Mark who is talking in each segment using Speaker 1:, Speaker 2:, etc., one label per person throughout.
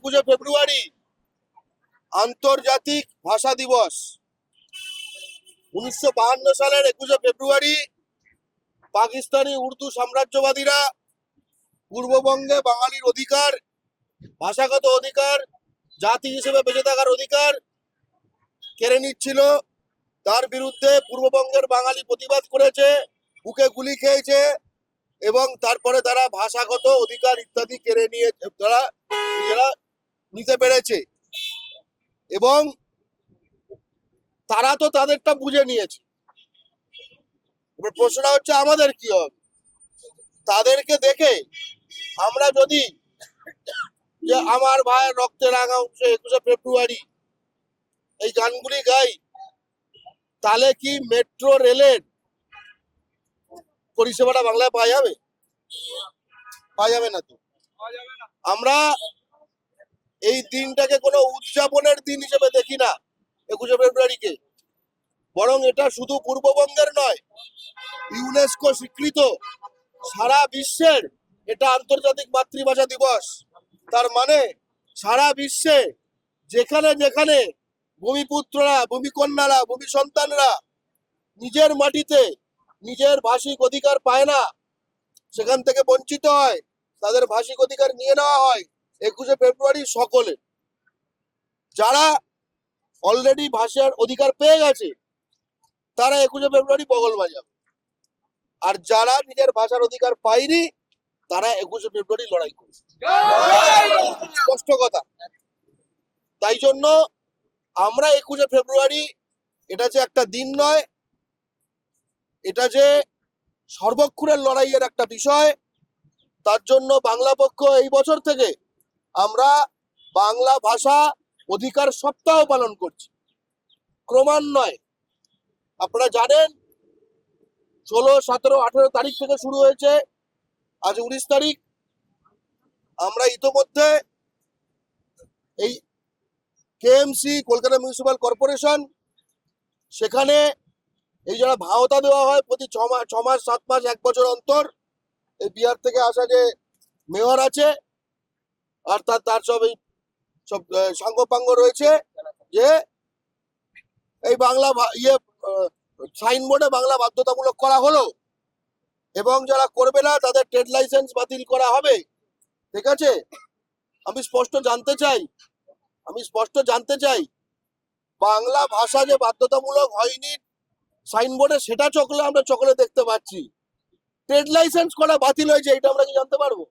Speaker 1: 21শে ফেব্রুয়ারি আন্তর্জাতিক ভাষা দিবস। 1952 সালের 21শে ফেব্রুয়ারি পাকিস্তানি উর্দু সাম্রাজ্যবাদীরা পূর্ববঙ্গে বাঙালির অধিকার, ভাষাগত অধিকার, জাতি হিসেবে বেঁচে থাকার অধিকার কেড়ে নিচ্ছিল। তার বিরুদ্ধে পূর্ববঙ্গের বাঙালি প্রতিবাদ করেছে, বুকে গুলি খেয়েছে এবং তারপরে তারা ভাষাগত অধিকার ইত্যাদি কেড়ে নিয়ে তারা নিজেরা নিতে পেরেছে এবং তারা তো তাদেরটা বুঝে নিয়েছে। এবার প্রশ্নটা হচ্ছে আমাদের কি হবে? তাদেরকে দেখে আমরা যদি যে আমার ভাইয়ের রক্তে রাঙা উঠছে 21শে ফেব্রুয়ারি এই গানগুলি গাই, তাহলে কি মেট্রো রেলের পরিষেবাটা বাংলায় পাওয়া যাবে? পাওয়া যাবে না তো। আমরা এই দিনটাকে কোনো উদযাপনের দিন হিসেবে দেখি না 21শে ফেব্রুয়ারিকে, বরং এটা শুধু পূর্ববঙ্গের নয়, ইউনেস্কো স্বীকৃত সারা বিশ্বের এটা আন্তর্জাতিক মাতৃভাষা দিবস। তার মানে সারা বিশ্বে যেখানে যেখানে ভূমিপুত্ররা, ভূমিকন্যারা, ভূমি সন্তানরা নিজের মাটিতে নিজের ভাষিক অধিকার পায় না, সেখান থেকে বঞ্চিত হয়, তাদের ভাষিক অধিকার নিয়ে নেওয়া হয় 21শে ফেব্রুয়ারি সকলে। যারা অলরেডি ভাষার অধিকার পেয়ে গেছে তারা 21শে ফেব্রুয়ারি বগল বাজাবে, আর যারা নিজের ভাষার অধিকার পায়নি তারা 21শে ফেব্রুয়ারি লড়াই করবে। স্পষ্ট কথা। তাই জন্য আমরা 21শে ফেব্রুয়ারি এটা যে একটা দিন নয়, এটা যে সর্বক্ষণের লড়াইয়ের একটা বিষয়। তার জন্য বাংলা পক্ষ এই বছর থেকে আমরা বাংলা ভাষা অধিকার সপ্তাহ পালন করছি ক্রমান্বয়ে। আপনারা জানেন 16, 17, 18 তারিখ থেকে শুরু হয়েছে, আজ 19 তারিখ। আমরা ইতোমধ্যে এই কেএমসি কলকাতা মিউনিসিপাল কর্পোরেশন, সেখানে এই যারা ভাওতা দেওয়া হয় প্রতি 6 মাস, 7 মাস, 1 বছর অন্তর, এই বিহার থেকে আসা যে মেয়র আছে আর তার সব এই সব সাঙ্গপাঙ্গ রয়েছে, যে এই বাংলা সাইনবোর্ডে বাংলা বাধ্যতামূলক করা হলো এবং যারা করবে না তাদের ট্রেড লাইসেন্স বাতিল করা হবে। ঠিক আছে? আমি স্পষ্ট জানতে চাই বাংলা ভাষা যে বাধ্যতামূলক হয়নি সাইনবোর্ডে, সেটা আমরা চোখে দেখতে পাচ্ছি। ট্রেড লাইসেন্স করা বাতিল হয়েছে, এটা আমরা কি জানতে পারবো?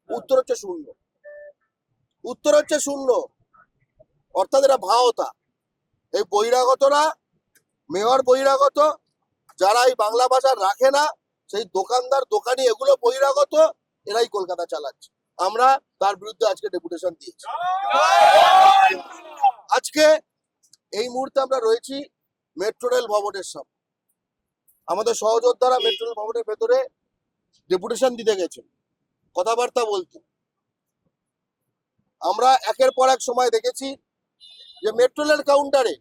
Speaker 1: উত্তর হচ্ছে শূন্য। অর্থাৎ এরা ভাওতা, এই বহিরাগতরা, মেয়র বহিরাগত, যারা এই বাংলা ভাষা রাখে না, সেই দোকানদার দোকানি এগুলো বহিরাগত, এরাই কলকাতা চালাচ্ছে। আমরা তার বিরুদ্ধে আজকে ডেপুটেশন দিয়েছি। আজকে এই মুহূর্তে আমরা রয়েছি মেট্রো রেল ভবনের সামনে। আমাদের সহযোদ্ধারা মেট্রো রেল ভবনের ভেতরে ডেপুটেশন দিতে গেছেন, কথাবার্তা বলতে। আমরা একের পর এক সময় দেখেছি যে মেট্রো রেল কাউন্টারে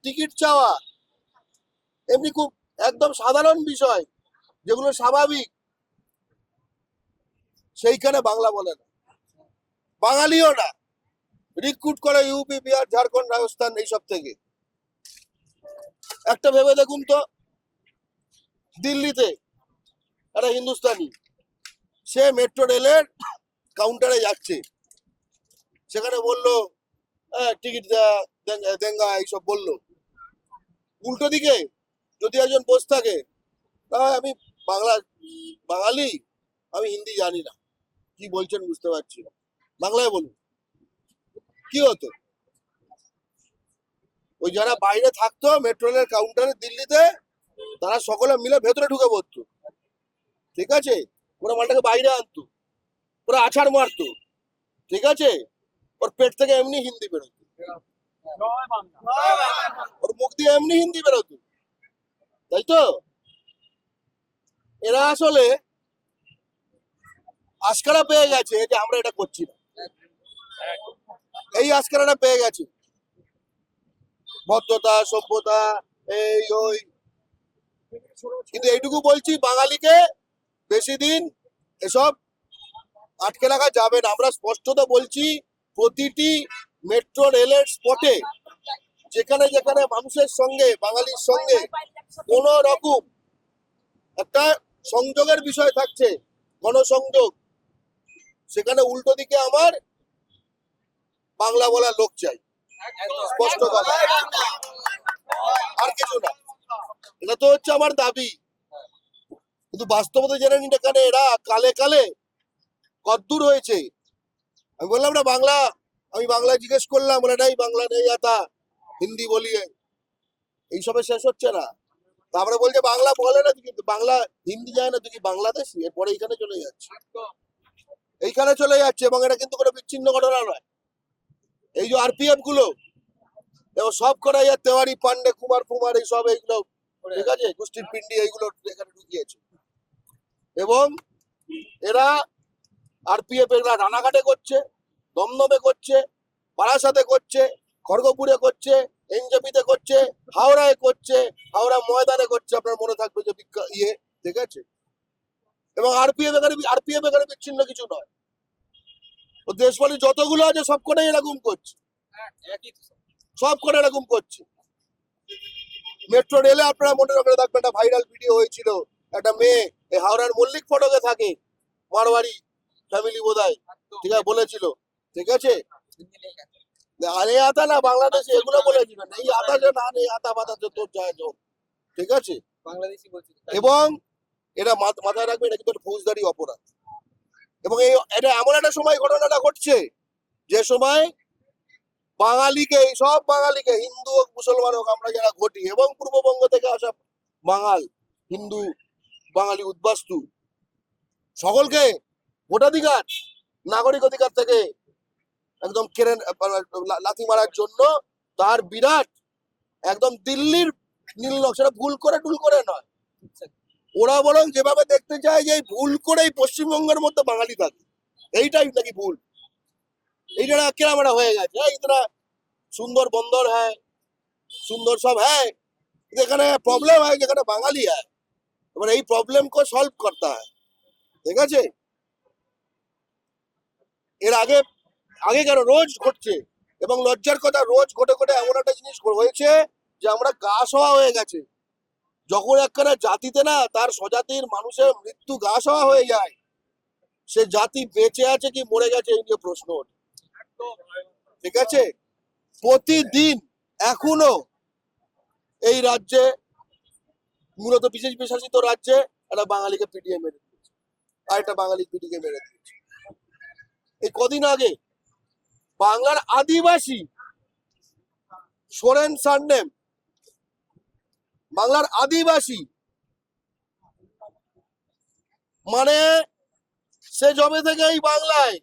Speaker 1: টিকিট চাওয়া এমনি খুব একদম সাধারণ বিষয়, যেগুলো স্বাভাবিক, সেইখানে বাংলা বলে না, বাঙালিও না, রিক্রুট করে ইউপি, বিহার, ঝাড়খণ্ড, রাজস্থান এইসব থেকে। একটা ভেবে দেখুন তো, দিল্লিতে একটা হিন্দুস্তানি, সে মেট্রো রেলের কাউন্টারে যাচ্ছে, সেখানে বললো টিকিট দেঙ্গা এইসব বললো। উল্টো দিকে যদি একজন বসে থাকে, আমি বাঙালি, আমি হিন্দি জানি না, কি বলছেন বুঝতে পারছি না, বাংলায় বলুন, কি হতো? ওই যারা বাইরে থাকতো মেট্রো রেলের কাউন্টারে দিল্লিতে, তারা সকলে মিলে ভেতরে ঢুকে পড়তো। ঠিক আছে? ওরা মালটাকে বাইরে আনতো, ওরা আছাড় মারতো। ঠিক আছে? ওর পেট থেকে এমনি হিন্দি বেরোতো, ওর মুখ দিয়ে এমনি হিন্দি বেরোতো, তাই তো? এরা আসলে আস্কারা পেয়ে গেছে যে আমরা এটা করছি না, এই আস্কারাটা পেয়ে গেছে, ভদ্রতা, সভ্যতা, এই ওই। কিন্তু এইটুকু বলছি, বাঙালিকে বেশি দিন এসব আটকে রাখা যাবে না। আমরা স্পষ্টত বলছি, প্রতিটি মেট্রো রেলের স্পটে যেখানে যেখানে মানুষের সঙ্গে, বাঙালির সঙ্গে কোন রকম একটা সংযোগের বিষয় থাকছে, গণসংযোগ, সেখানে উল্টো দিকে আমার বাংলা বলার লোক চাই। স্পষ্ট কথা, আর কিছু না। এটা তো হচ্ছে আমার দাবি, কিন্তু বাস্তবতা জেনে নিন এখানে এরা কালে কালে কদ্দূর হয়েছে। আমি বললাম না বাংলা, আমি বাংলা জিজ্ঞেস করলাম, বলে নাই বাংলা নেই আতা, হিন্দি বলিয়ে। এইসবে শেষ হচ্ছে না। তারপরে বলছে বাংলা বলে না, কিন্তু বাংলা হিন্দি যায় না, তুই কি বাংলাদেশি? এরপরে এইখানে চলে যাচ্ছে, এইখানে চলে যাচ্ছে। এবং এটা কিন্তু কোনো বিচ্ছিন্ন ঘটনা নয়। এই যে আরপিএফ গুলো এবং সব কটাই তেওয়ারি, পান্ডে, কুমার কুমার, এইসব এইগুলো, ঠিক আছে, গোষ্ঠীর পিন্ডি, এইগুলো এখানে ঢুকিয়েছে। এবং এরা আরপিএফ এরা রানাঘাটে করছে, দমদমে করছে, বারাসাতে করছে, খড়গপুরে করছে, এনজেপিতে করছে, হাওড়ায় করছে, হাওড়া ময়দানে করছে। আপনার মনে থাকবে যে ইয়ে, ঠিক আছে। এবং আরপিএফ এখানে বিচ্ছিন্ন কিছু নয়। ও দেশপালি যতগুলো আছে সব কটাই এরকম করছে, সব কটা এরকম করছে। মেট্রো রেলে আপনারা মনে রাখবেন, একটা ভাইরাল ভিডিও হয়েছিল, একটা মেয়ে এই হাওড়ার মল্লিক ফটকে থাকে, মারওয়ারি ফ্যামিলি বোধহয়, ঠিক আছে, বলেছিল, ঠিক আছে, আরে আতা না বাংলাদেশে, এগুলো বলেছিল, এই আতা যে না নেই, আতা বাতা তোর যায় যোগ, ঠিক আছে,
Speaker 2: বাংলাদেশি বলছিল।
Speaker 1: এবং এটা মাথায় রাখবে, এটা কিন্তু একটা ফৌজদারি অপরাধ। এবং এটা এমন একটা সময় ঘটনাটা ঘটছে, যে সময় বাঙালিকে, এই সব বাঙালিকে, হিন্দু হোক মুসলমান হোক, আমরা যারা ঘটি, এবং পূর্ববঙ্গ থেকে আসা বাঙাল, হিন্দু, বাঙালি উদ্বাস্তু, সকলকে ভোটাধিকার, নাগরিক অধিকার থেকে একদম কেড়ে লাথি মারার জন্য তার বিরাট একদম দিল্লির নীল নকশাটা ভুল করে টুল করে নয়, ওরা বরং যেভাবে দেখতে চায় যে ভুল করেই পশ্চিমবঙ্গের মধ্যে বাঙালি থাকে, এইটাই নাকি ভুল। এইটা কেরামারা হয়ে গেছে। ইতনা সুন্দর বন্দর হ্যাঁ, সুন্দর সব হ্যাঁ, যেখানে প্রবলেম হয়, যেখানে বাঙালি হয়, এবার এই প্রবলেম কো সলভ করতে হয়, ঠিক আছে। এর আগে আগে কেন রোজ ঘটছে, এবং লজ্জার কথা, রোজ ঘটে ঘটে এমন একটা জিনিস হয়েছে যে আমরা গা সওয়া হয়ে গেছে। যখন একখানা জাতিতে না তার স্বজাতির মানুষের মৃত্যু গা সওয়া হয়ে যায়, সে জাতি বেঁচে আছে কি মরে গেছে এই নিয়ে প্রশ্ন ওঠে, ঠিক আছে। প্রতিদিন এখনো এই রাজ্যে, মূলত বিজেপি শাসিত রাজ্যে, একটা বাঙালিকে পিটিয়ে মেরে দিয়েছে, আর একটা বাঙালি পিটিকে মেরে দিয়েছে। এই কদিন আগে বাংলার আদিবাসী সোরেন সান্ডেম, বাংলার আদিবাসী, মানে সে জবে থেকে এই বাংলায়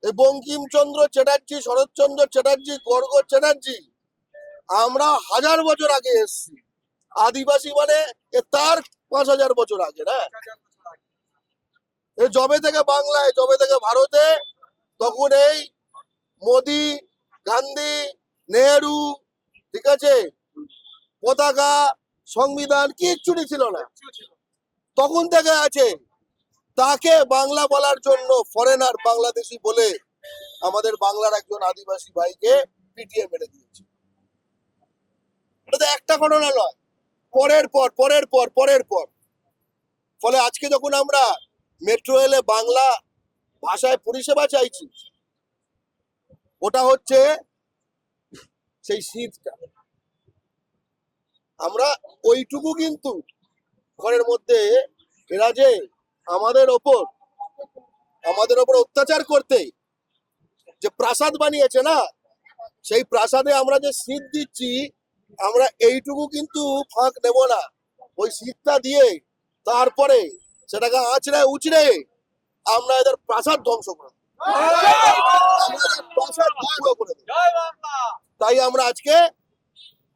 Speaker 1: এই বঙ্কিমচন্দ্র চ্যাটার্জি, শরৎচন্দ্র চ্যাটার্জি, গর্গ চ্যাটার্জি, আমরা 1000 বছর আগে এসছি। আদিবাসী মানে তার 5000 বছর আগে না। এই জবে থেকে বাংলায়, জবে থেকে ভারতে, তখন এই মোদি, গান্ধী, নেহেরু, ঠিক আছে, পতাকা, সংবিধান কিচ্ছুটি ছিল না, তখন থেকে আছে। তাকে বাংলা বলার জন্য ফরেনার বাংলাদেশি বলে আমাদের বাংলার একজন আদিবাসী ভাইকে পিটিয়ে মেরে দিয়েছে। এটা তো একটা ঘটনা নয়, পরের পর পরের পর পরের পর। ফলে আজকে যখন আমরা মেট্রো রেলে বাংলা ভাষায় পরিষেবা চাইছি, ওটা হচ্ছে সেই শীতটা। আমরা ওইটুকু কিন্তু ঘরের মধ্যে, এরা যে আমাদের ওপর অত্যাচার করতে যে প্রাসাদ বানিয়েছে না, সেই প্রাসাদে আমরা যে শীত দিচ্ছি, আমরা এইটুকু কিন্তু ফাঁক নেব না। ওই শীতটা দিয়ে তারপরে সেটাকে আঁচড়ে উচড়ে আমরা এদের প্রাসাদ ধ্বংস করে দেব। প্রাসাদ ধ্বংস করে দেব। তাই আমরা আজকে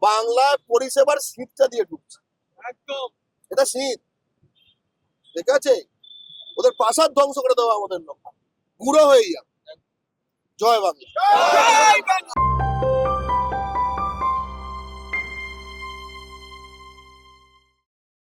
Speaker 1: বাংলা পরিষেবার শীতটা দিয়ে ঢুকছি, এটা শীত, ঠিক আছে। ওদের প্রাসাদ ধ্বংস করে দেওয়া আমাদের লক্ষ্য, গুঁড়ো হয়ে যাবে। জয় বাংলা।